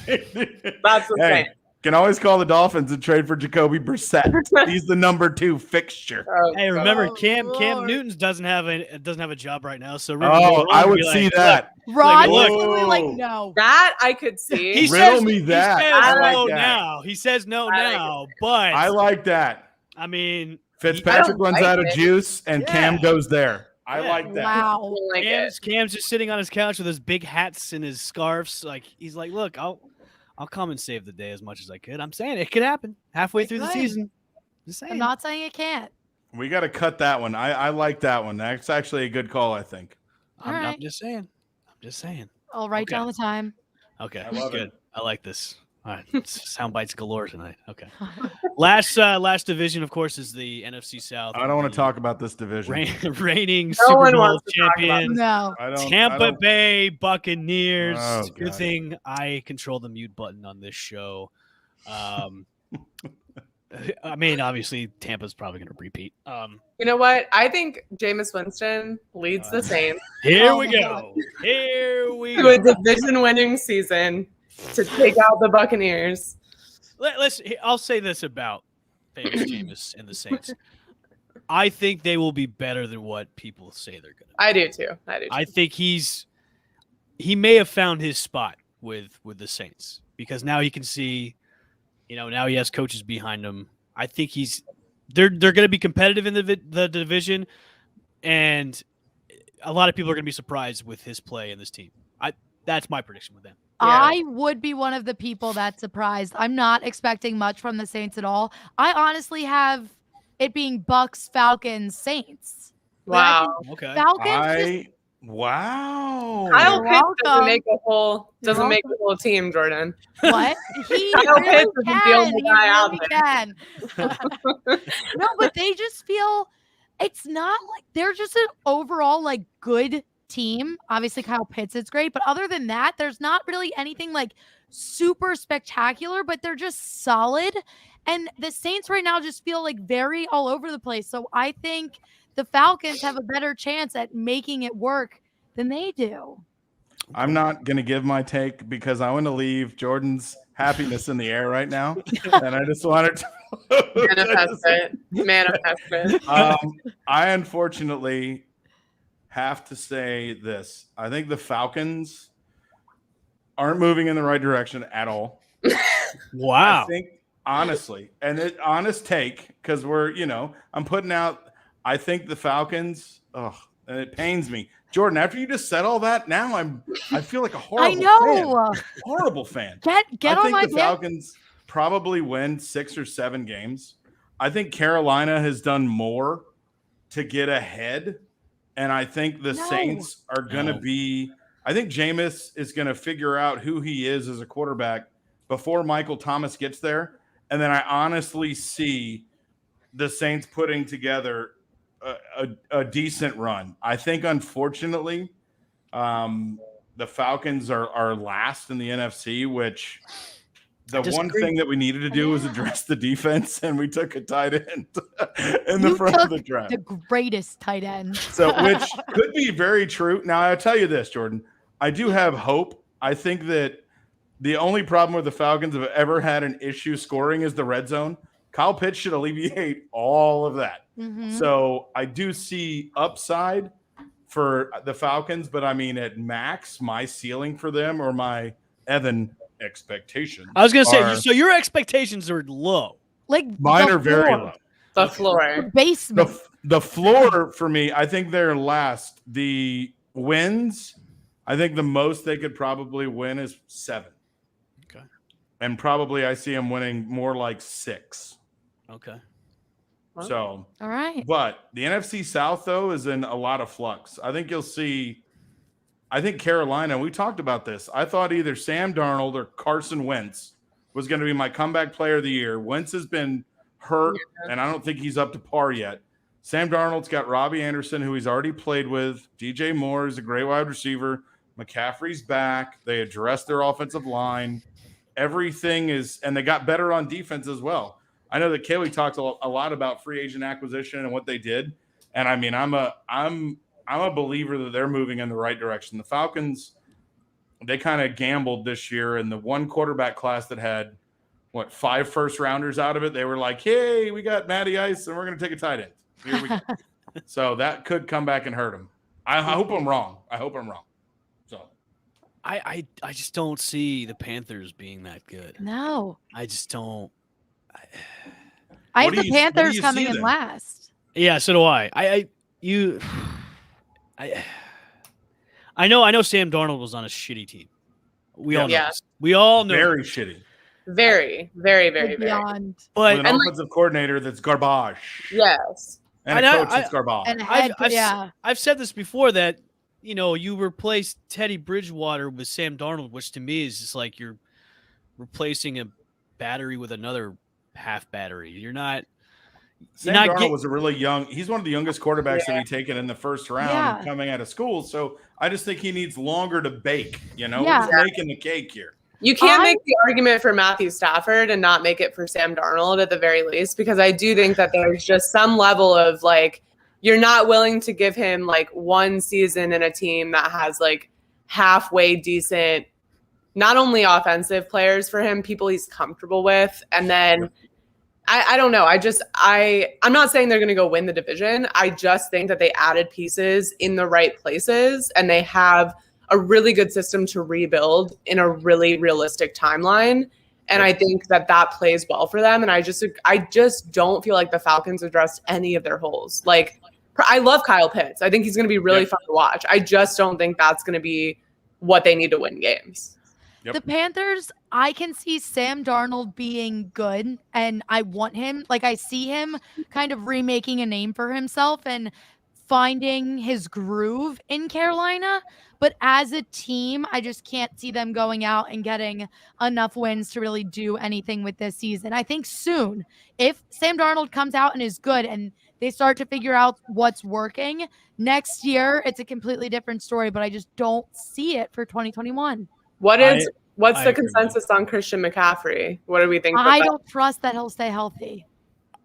that's the Hey, thing. can always call the Dolphins and trade for Jacoby Brissett. He's the number 2 fixture. Oh, Hey, remember Oh, Cam Lord. Newton's doesn't have a job right now, so Oh, Riverboat I Ron would be see like, that. Ron Look, was like, whoa. no. that I could see. He Riddle says, me that. He says I like no that. now. He says no I like now, but I like that. I mean, Fitzpatrick runs like out of it. juice and Cam Yeah. goes there. I Yeah. like that. Wow. like it. Cam's just sitting on his couch with his big hats and his scarves. Like he's like, look, I'll come and save the day as much as I could. I'm saying it could happen halfway through the could. season. Just saying. I'm not saying it can't. We got to cut that one. I like that one. That's actually a good call, I think. I'm Alright. just saying. I'm just saying. I'll write Okay. down the time. Okay, I love good. it. I like this. All right, sound bites galore tonight. Okay. Last division, of course, is the NFC South. I don't want to The talk about this division. reigning No Super one Bowl wants to talk about champions, No. I don't, Tampa Bay Buccaneers. Oh, Good God. thing I control the mute button on this show. I mean, obviously, Tampa's probably going to repeat. You know what? I think Jameis Winston leads the Saints Here Oh we my go. Here we to a go. division-winning season to take out the Buccaneers. I'll say this about famous Jameis and the Saints. I think they will be better than what people say they're going to be. I do too. I think he's he may have found his spot with the Saints because now he can see, now he has coaches behind him. I think they're going to be competitive in the division, and a lot of people are going to be surprised with his play in this team. That's my prediction with them. Yeah. I would be one of the people that's surprised. I'm not expecting much from the Saints at all. I honestly have it being Bucs, Falcons, Saints. Wow. Okay. Falcons. Wow. Kyle You're Pitts doesn't welcome. make a whole You're team, Jordan. What? He Kyle really Pitts isn't the can. only He guy out really can. No, but they just feel it's not like they're just an overall like good team. Obviously, Kyle Pitts is great, but other than that, there's not really anything like super spectacular, but they're just solid. And the Saints right now just feel like very all over the place. So I think the Falcons have a better chance at making it work than they do. I'm not going to give my take because I want to leave Jordan's happiness in the air right now. And I just wanted to Manifest it. I unfortunately have to say this. I think the Falcons aren't moving in the right direction at all. Wow. I think honestly, and honest take, because I'm putting out, I think the Falcons, and it pains me. Jordan, after you just said all that, now I feel like a horrible fan. Horrible fan. Get on my I think the Falcons probably win 6 or 7 games. I think Carolina has done more to get ahead, and I think the Saints are going to be – I think Jameis is going to figure out who he is as a quarterback before Michael Thomas gets there, and then I honestly see the Saints putting together a decent run. I think, unfortunately, the Falcons are last in the NFC, which the one thing that we needed to do was address the defense, and we took a tight end in the front of the draft. The greatest tight end. So, which could be very true. Now, I'll tell you this, Jordan. I do have hope. I think that the only problem with the Falcons have ever had an issue scoring is the red zone. Kyle Pitts should alleviate all of that. Mm-hmm. So I do see upside for the Falcons, but I mean, at max, my ceiling for them or my Evan expectations. I was going to say, so your expectations are low. Like mine are very low. The floor. The basement. The floor for me, I think they're last. The wins, I think the most they could probably win is 7. Okay. And probably I see them winning more like 6. Okay. So, all right. But the NFC South, though, is in a lot of flux. I think you'll see, I think Carolina, we talked about this. I thought either Sam Darnold or Carson Wentz was going to be my comeback player of the year. Wentz has been hurt, and I don't think he's up to par yet. Sam Darnold's got Robbie Anderson, who he's already played with. DJ Moore is a great wide receiver. McCaffrey's back. They addressed their offensive line. Everything is, and they got better on defense as well. I know that Kaylee talked a lot about free agent acquisition and what they did, and I mean, I'm a believer that they're moving in the right direction. The Falcons, they kind of gambled this year, and the one quarterback class that had 5 first-rounders out of it, they were like, "Hey, we got Matty Ice, and we're going to take a tight end." Here we go. So that could come back and hurt them. I hope I'm wrong. So I just don't see the Panthers being that good. No, I just don't. I have the Panthers coming in last. Yeah, so do I. I know Sam Darnold was on a shitty team. We all know this. We all know. Very shitty. Very, very, very, very. Beyond. But with an offensive coordinator that's garbage. Yes. And a coach that's garbage. And I've said this before that, you replace Teddy Bridgewater with Sam Darnold, which to me is just like you're replacing a battery with another half battery. Sam Darnold was a really young. He's one of the youngest quarterbacks to be taken in the first round coming out of school. So I just think he needs longer to bake. He's making the cake here. You can't make the argument for Matthew Stafford and not make it for Sam Darnold at the very least, because I do think that there's just some level of you're not willing to give him one season in a team that has halfway decent, not only offensive players for him, people he's comfortable with. And then I don't know. I'm not saying they're going to go win the division. I just think that they added pieces in the right places and they have a really good system to rebuild in a really realistic timeline. And I think that plays well for them. And I just don't feel like the Falcons addressed any of their holes. Like, I love Kyle Pitts. I think he's going to be really fun to watch. I just don't think that's going to be what they need to win games. Yep. The Panthers, I can see Sam Darnold being good, and I want him. Like, I see him kind of remaking a name for himself and finding his groove in Carolina. But as a team, I just can't see them going out and getting enough wins to really do anything with this season. I think soon, if Sam Darnold comes out and is good and they start to figure out what's working, next year it's a completely different story, but I just don't see it for 2021. What's the agree. consensus on Christian McCaffrey? What do we think? I don't trust that he'll stay healthy.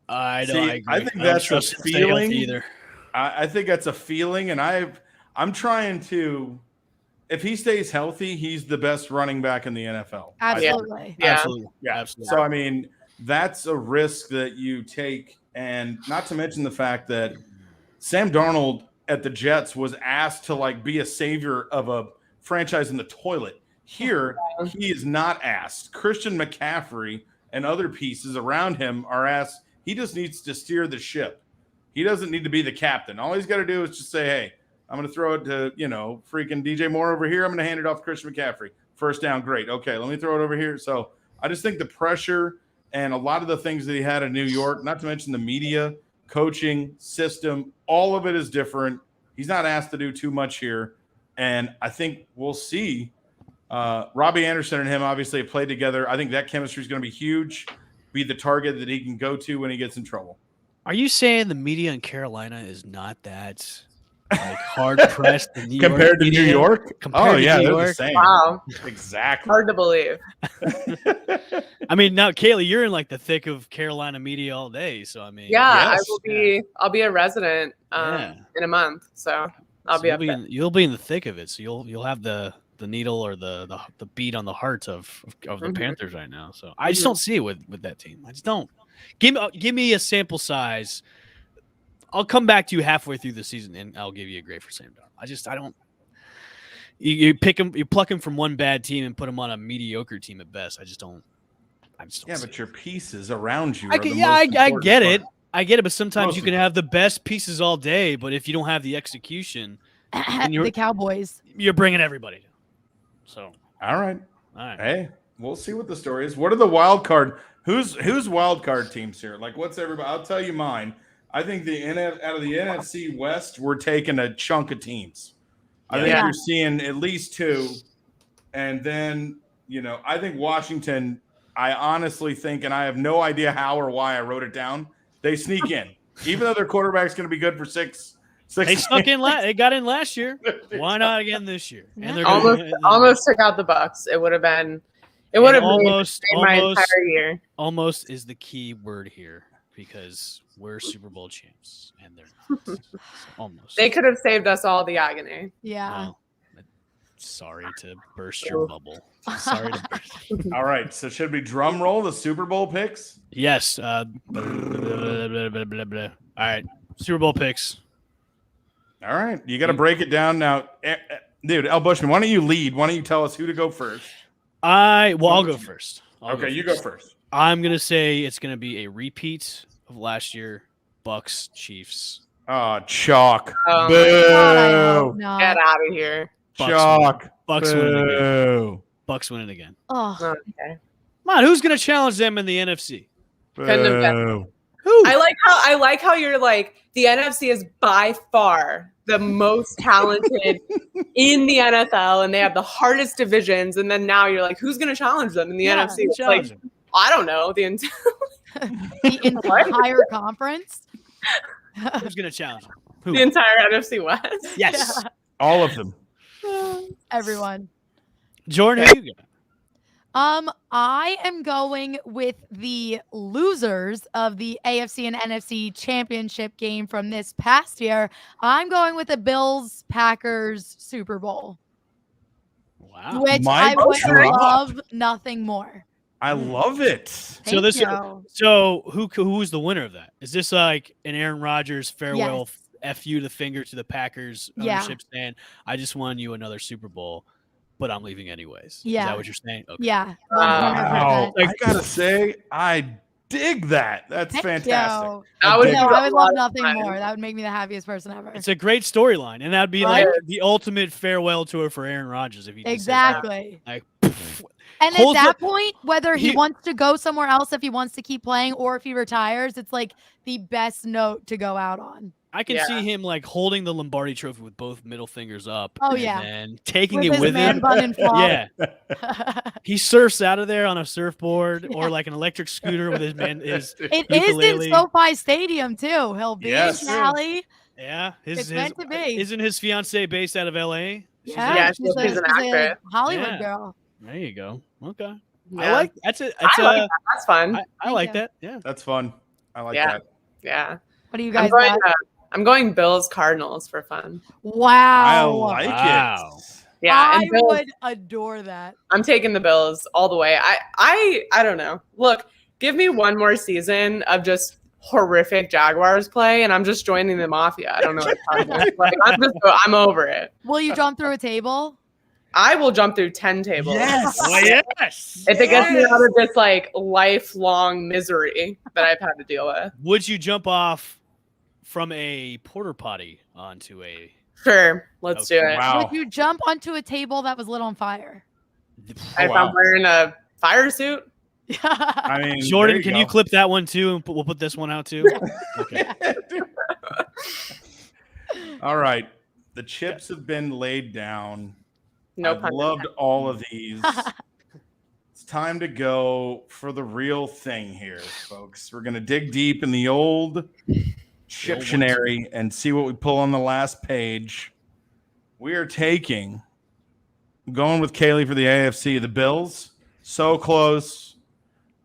I See, agree. I think don't that's a trust him to stay healthy feeling. either. I think that's a feeling, and I'm trying to. If he stays healthy, he's the best running back in the NFL. Absolutely. Yeah. Absolutely. Yeah. Absolutely. So I mean, that's a risk that you take, and not to mention the fact that Sam Darnold at the Jets was asked to like be a savior of a franchise in the toilet. Here, he is not asked. Christian McCaffrey and other pieces around him are asked. He just needs to steer the ship. He doesn't need to be the captain. All he's got to do is just say, hey, I'm going to throw it to, freaking DJ Moore over here. I'm going to hand it off to Christian McCaffrey. First down, great. Okay, let me throw it over here. So I just think the pressure and a lot of the things that he had in New York, not to mention the media, coaching, system, all of it is different. He's not asked to do too much here. And I think we'll see. Robbie Anderson and him obviously have played together. I think that chemistry is going to be huge, be the target that he can go to when he gets in trouble. Are you saying the media in Carolina is not that hard pressed compared to New York? Compared to New they're York? the same. Wow. Exactly. Hard to believe. I mean, now Kaylee, you're in like the thick of Carolina media all day, so I mean, Yeah, yes. I'll be a resident in a month, so I'll be up there. You'll be in the thick of it, so you'll have the needle or the beat on the heart of the Panthers right now. So I just don't see it with that team. I just don't. Give me a sample size. I'll come back to you halfway through the season and I'll give you a grade for Sam Darnold. I don't. You pick him, you pluck him from one bad team and put him on a mediocre team at best. I just don't. Yeah, but your pieces around you. I get it. I get it, but sometimes you can have the best pieces all day, but if you don't have the execution, The Cowboys. you're bringing everybody down. So, all right. Hey, we'll see what the story is. What are the wild card? Who's wild card teams here? Like, what's everybody? I'll tell you mine. I think out of the NFC West, we're taking a chunk of teams. I think you're seeing at least two, and then I think Washington. I honestly think, and I have no idea how or why I wrote it down. They sneak in, even though their quarterback's going to be good for six. They snuck in. They got in last year. Why not again this year? And they're almost took out the Bucs. It would have been. It would have made my entire year. Almost is the key word here because we're Super Bowl champs and they're not. So almost. They could have saved us all the agony. Yeah. Well, sorry to burst your bubble. Sorry to burst. All right. So should we drum roll the Super Bowl picks? Yes. All right. Super Bowl picks. All right. You got to break it down now. Dude, El Bushman, why don't you lead? Why don't you tell us who to go first? I'll go first. You go first. I'm going to say it's going to be a repeat of last year, Bucs, Chiefs. Oh, chalk. Oh, boo. No. Get out of here. Chalk. Bucs winning again. Bucs winning again. Oh. Okay. Come on, who's going to challenge them in the NFC? Couldn't have been. Who? I like how you're like the NFC is by far the most talented in the NFL, and they have the hardest divisions. And then now you're like, who's going to challenge them in the NFC? It's like, I don't know the entire conference. Who's going to challenge them? Who? The entire NFC West. Yes, all of them. Everyone. Jordan, who you got? I am going with the losers of the AFC and NFC championship game from this past year. I'm going with the Bills-Packers Super Bowl. Wow. Which I would love nothing more. I love it. So who's the winner of that? Is this like an Aaron Rodgers farewell F you the finger to the Packers Yeah. ownership saying, I just won you another Super Bowl, but I'm leaving anyways. Is Yeah. that what you're saying? Okay. Yeah. Wow. 100%. I gotta say, I dig that. That's Thank fantastic. you. That would dig be No, it. I would a love lot of nothing fun. more. That would make me the happiest person ever. It's a great storyline, and that'd be Right? like the ultimate farewell tour for Aaron Rodgers if he just Exactly. says, like And at holds that the- point, whether he he- wants to go somewhere else, if he wants to keep playing, or if he retires, it's like the best note to go out on. I can Yeah. see him like holding the Lombardi Trophy with both middle fingers up. Oh, and yeah. then taking With it his with man him. bun and flop. Yeah, he surfs out of there on a surfboard Yeah. or like an electric scooter with his man. His It is ukulele. in SoFi Stadium too. He'll be Yes. in Cali. Yeah, It's meant to be. Isn't his fiance based out of L.A.? Yeah, Yeah, she's she's an a actress. Hollywood Yeah. girl. There you go. Okay, I Yeah. like that's it. I like that. That's fun. I Thank like you. that. Yeah. That's fun. I like Yeah. that. Yeah. What do you I'm guys going, got? I'm going Bills Cardinals for fun. I Wow. like Wow. it. Yeah, I and Bills, would adore that. I'm taking the Bills all the way. I don't know. Look, give me one more season of just horrific Jaguars play, and I'm just joining the mafia. I don't know what to tell you. Like, I'm over it. Will you jump through a table? I will jump through 10 tables. Yes. Well, yes. If it gets me out of this like lifelong misery that I've had to deal with. Would you jump off from a porter potty onto a? Sure, let's do it. Wow. Would you jump onto a table that was lit on fire? If wow. I'm wearing a fire suit, I mean, Jordan, there can go. you clip that one too? And we'll put this one out too. Okay. All right. The chips have been laid down. no I've pun loved all of these. It's time to go for the real thing here, folks. We're going to dig deep in the old Chiptionary and see what we pull on the last page. We are going with Kaylee for the AFC. The Bills, so close.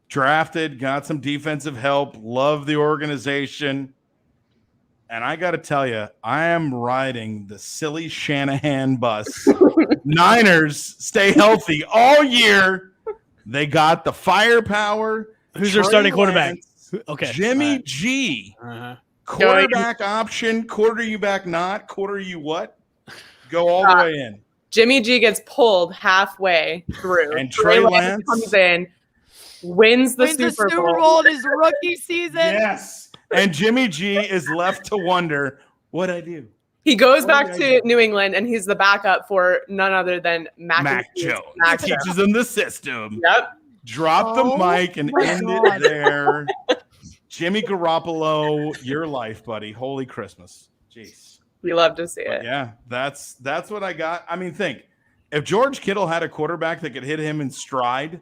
Drafted, got some defensive help. Love the organization. And I got to tell you, I am riding the silly Shanahan bus. Niners stay healthy all year. They got the firepower. Who's their Trey starting quarterback? Lance, Okay. Jimmy All G. right. Uh-huh. Quarterback option, quarter you back not, quarter you what? Go all the way in. Jimmy G gets pulled halfway through. And Trey Lance comes in, wins the Wins the Super Super Bowl. Bowl in his rookie season. Yes. And Jimmy G is left to wonder what I do. He goes What back did I to New England, and he's the backup for none other than Mac and Cheese. Jones. Mac Jones. Teaches them the system. Yep. Drop Oh the mic and my end God. it there. Jimmy Garoppolo, your life, buddy. Holy Christmas. Jeez. We love to see But it. yeah, that's what I got. I mean, think if George Kittle had a quarterback that could hit him in stride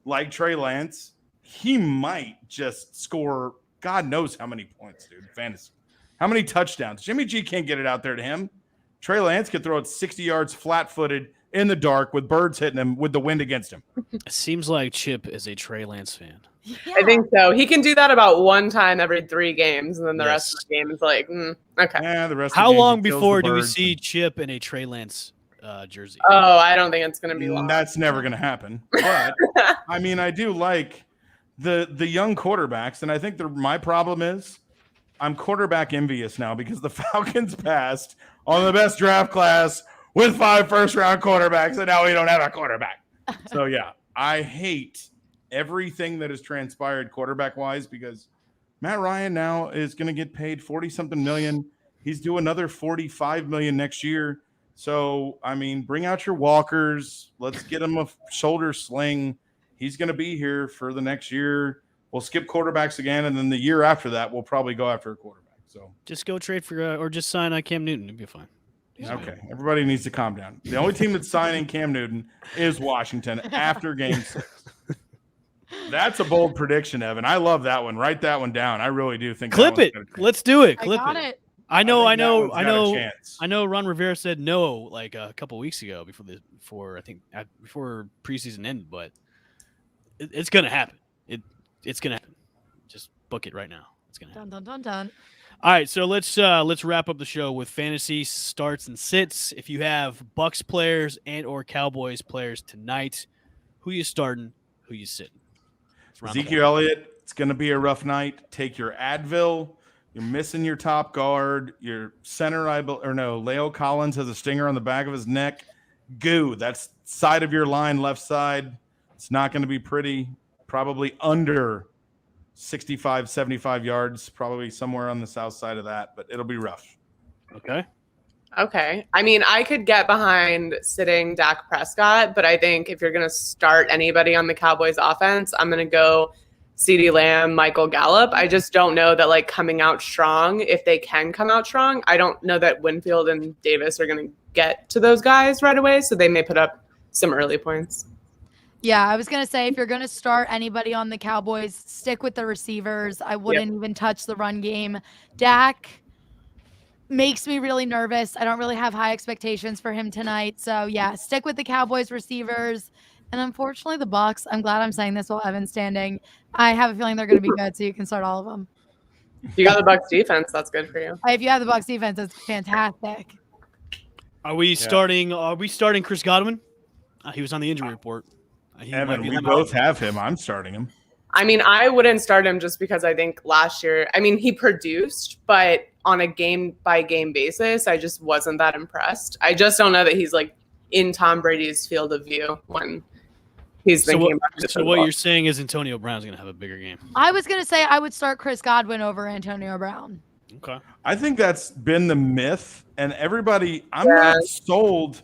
like Trey Lance, he might just score God knows how many points, dude. Fantasy. How many touchdowns? Jimmy G can't get it out there to him. Trey Lance could throw it 60 yards flat-footed in the dark with birds hitting him with the wind against him. It seems like Chip is a Trey Lance fan. Yeah. I think so. He can do that about one time every 3 games, and then the rest of Yes. the game is like, okay. Yeah, the rest. Of How the game, long he kills before the do we birds. see Chip in a Trey Lance jersey? Oh, I don't think it's going to be long. That's never going to happen. But I mean, I do like the young quarterbacks, and I think my problem is I'm quarterback envious now because the Falcons passed on the best draft class with 5 first-round quarterbacks, and now we don't have a quarterback. So yeah, I hate everything that has transpired quarterback-wise because Matt Ryan now is going to get paid 40-something million. He's due another 45 million next year. So, I mean, bring out your walkers. Let's get him a shoulder sling. He's going to be here for the next year. We'll skip quarterbacks again, and then the year after that, we'll probably go after a quarterback. So, Just go trade for or just sign Cam Newton. It'll be fine. He's okay, everybody needs to calm down. The only team that's signing Cam Newton is Washington after Game 6. That's a bold prediction, Evan. I love that one. Write that one down. I really do think. Clip that it. one's gonna Let's do it. I Clip got it. it. I know. think that one's got a chance. I know. Ron Rivera said no like a couple weeks ago before preseason ended, but it's gonna happen. It's gonna happen. Just book it right now. It's gonna happen. Dun dun dun dun. All right, so let's wrap up the show with fantasy starts and sits. If you have Bucs players and or Cowboys players tonight, who you starting? Who you sitting? Let's round them Ezekiel Elliott, it's going to be a rough night. Take your Advil. You're missing your top guard. Your center, Leo Collins has a stinger on the back of his neck. That's side of your line, left side. It's not going to be pretty. Probably under 65, 75 yards, probably somewhere on the south side of that, but it'll be rough. Okay. Okay. I mean, I could get behind sitting Dak Prescott, but I think if you're going to start anybody on the Cowboys offense, I'm going to go CeeDee Lamb, Michael Gallup. I just don't know that like coming out strong, if they can come out strong, I don't know that Winfield and Davis are going to get to those guys right away. So they may put up some early points. Yeah, I was going to say, if you're going to start anybody on the Cowboys, stick with the receivers. I wouldn't even touch the run game. Dak makes me really nervous. I don't really have high expectations for him tonight. So, yeah, stick with the Cowboys receivers. And unfortunately, the Bucs, I'm glad I'm saying this while Evan's standing. I have a feeling they're going to be good, so you can start all of them. You got the Bucs defense. That's good for you. If you have the Bucs defense, that's fantastic. Are we starting Chris Godwin? He was on the injury report. Evan, we both have him. I'm starting him. I mean, I wouldn't start him just because I think last year, I mean, he produced, but on a game-by-game basis, I just wasn't that impressed. I just don't know that he's like in Tom Brady's field of view when he's thinking about it. So what you're saying is Antonio Brown's going to have a bigger game. I was going to say I would start Chris Godwin over Antonio Brown. Okay. I think that's been the myth, and everybody, I'm not sold.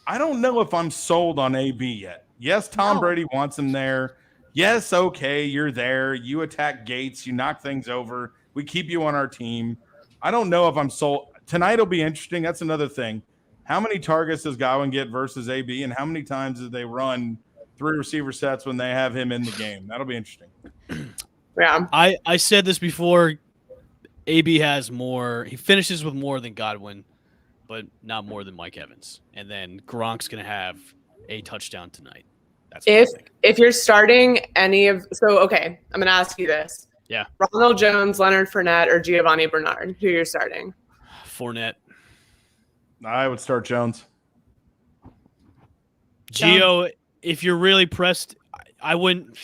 I don't know if I'm sold on AB yet. Yes, Tom Brady wants him there. Yes, okay, you're there. You attack Gates. You knock things over. We keep you on our team. I don't know if I'm sold. Tonight will be interesting. That's another thing. How many targets does Godwin get versus AB, and how many times do they run 3 receiver sets when they have him in the game? That'll be interesting. Yeah. I said this before. AB has more. He finishes with more than Godwin, but not more than Mike Evans. And then Gronk's going to have a touchdown tonight. That's what if you're starting any of – so, okay, I'm going to ask you this. Yeah. Ronald Jones, Leonard Fournette, or Giovanni Bernard, who you're starting? Fournette. I would start Jones. Gio, if you're really pressed, I wouldn't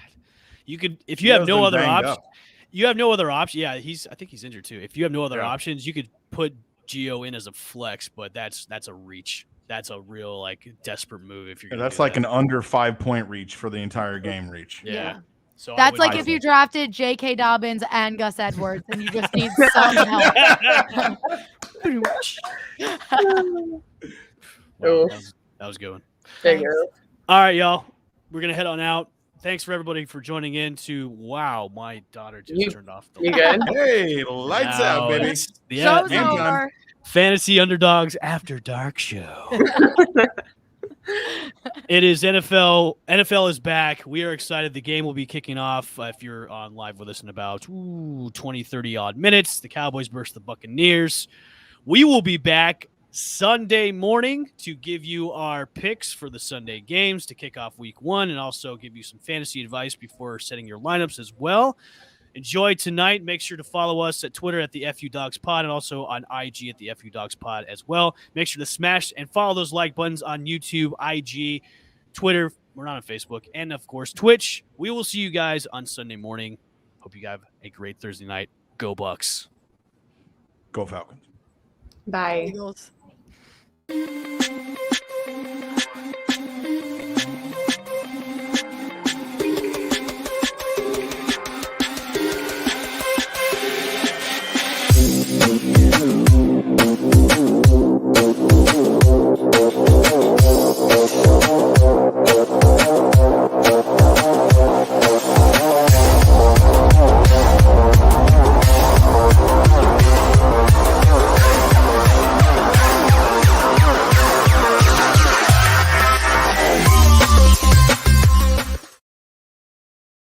– you could – if you have no other option – you have no other option. Yeah, I think he's injured too. If you have no other options, you could put Gio in as a flex, but that's a reach. That's a real like desperate move if you're going to that's like an under 5-point reach for the entire game reach. Yeah. So that's like if you drafted J.K. Dobbins and Gus Edwards and you just need some help. Wow, that was good. All right, y'all. We're going to head on out. Thanks for everybody for joining in to my daughter just turned off the light. You good? Hey, lights out, baby. Show's over. Fantasy Underdogs After Dark show. It is NFL. NFL is back. We are excited. The game will be kicking off if you're on live with us in about 20, 30 odd minutes. The Cowboys versus the Buccaneers. We will be back Sunday morning to give you our picks for the Sunday games to kick off week 1 and also give you some fantasy advice before setting your lineups as well. Enjoy tonight. Make sure to follow us at Twitter at the FU Dogs Pod and also on IG at the FU Dogs Pod as well. Make sure to smash and follow those like buttons on YouTube, IG, Twitter. We're not on Facebook, and of course Twitch. We will see you guys on Sunday morning. Hope you have a great Thursday night. Go Bucs. Go Falcons. Bye. Eagles.